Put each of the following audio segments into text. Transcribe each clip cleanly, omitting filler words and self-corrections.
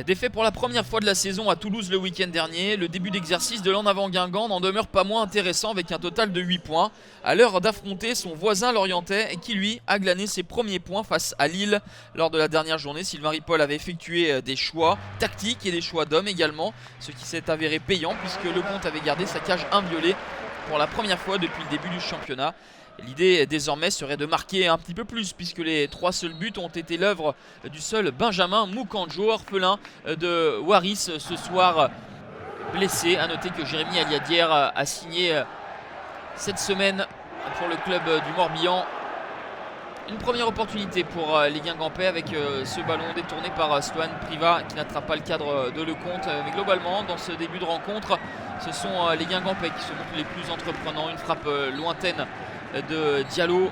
Défait pour la première fois de la saison à Toulouse le week-end dernier, le début d'exercice de l'En Avant Guingamp n'en demeure pas moins intéressant avec un total de 8 points, à l'heure d'affronter son voisin lorientais qui lui a glané ses premiers points face à Lille. Lors de la dernière journée, Sylvain Ripoll avait effectué des choix tactiques et des choix d'hommes également, ce qui s'est avéré payant puisque le Comte avait gardé sa cage inviolée pour la première fois depuis le début du championnat. L'idée désormais serait de marquer un petit peu plus puisque les 3 seuls buts ont été l'œuvre du seul Benjamin Moukanjo, orphelin de Waris ce soir blessé. A noter que Jérémy Aliadière a signé cette semaine pour le club du Morbihan. Une première opportunité pour les Guingampais avec ce ballon détourné par Sloan Priva qui n'attrape pas le cadre de Lecomte. Mais globalement, dans ce début de rencontre, ce sont les Guingampais qui se montrent les plus entreprenants. Une frappe lointaine de Diallo,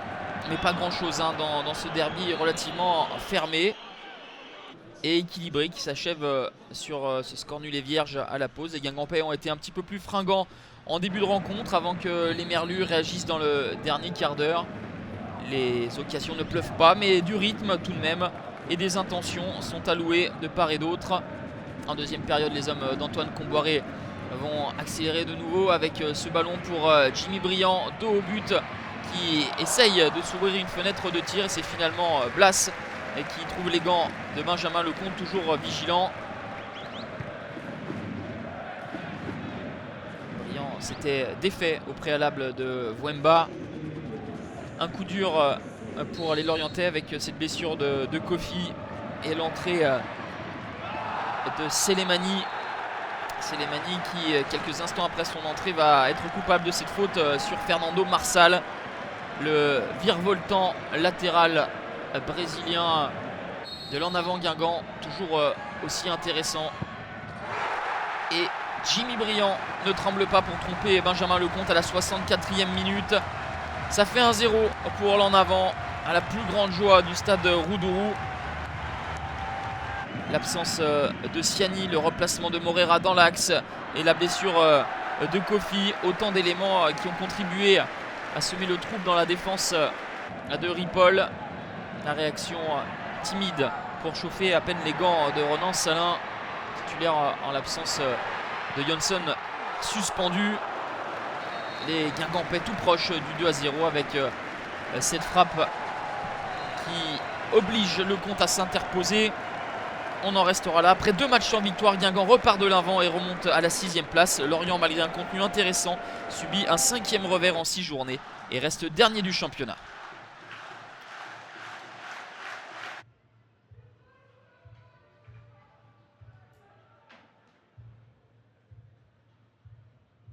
mais pas grand chose dans ce derby relativement fermé et équilibré qui s'achève sur ce score nul et vierge à la pause. Les Guingampais ont été un petit peu plus fringants en début de rencontre avant que les Merlus réagissent dans le dernier quart d'heure. Les occasions ne pleuvent pas, mais du rythme tout de même et des intentions sont allouées de part et d'autre. En deuxième période, les hommes d'Antoine Comboiré vont accélérer de nouveau avec ce ballon pour Jimmy Briand, dos au but, qui essaye de s'ouvrir une fenêtre de tir. C'est finalement Blas qui trouve les gants de Benjamin Lecomte, toujours vigilant. Briand s'était défait au préalable de Wemba. Un coup dur pour les Lorientais avec cette blessure de Kofi et l'entrée de Selemani. Selemani qui, quelques instants après son entrée, va être coupable de cette faute sur Fernando Marsal. Le virevoltant latéral brésilien de l'En Avant Guingamp, toujours aussi intéressant. Et Jimmy Briand ne tremble pas pour tromper Benjamin Lecomte à la 64e minute. Ça fait 1-0 pour l'En Avant, à la plus grande joie du stade Roudourou. L'absence de Siani, le replacement de Morera dans l'axe et la blessure de Kofi, autant d'éléments qui ont contribué à semer le trouble dans la défense de Ripoll. La réaction timide pour chauffer à peine les gants de Ronan Salin, titulaire en l'absence de Johnson suspendu. Les Guingampais tout proches du 2-0 avec cette frappe qui oblige Lecomte à s'interposer. On en restera là. Après 2 matchs sans victoire, Guingamp repart de l'avant et remonte à la 6e place. Lorient, malgré un contenu intéressant, subit un 5e revers en 6 journées et reste dernier du championnat.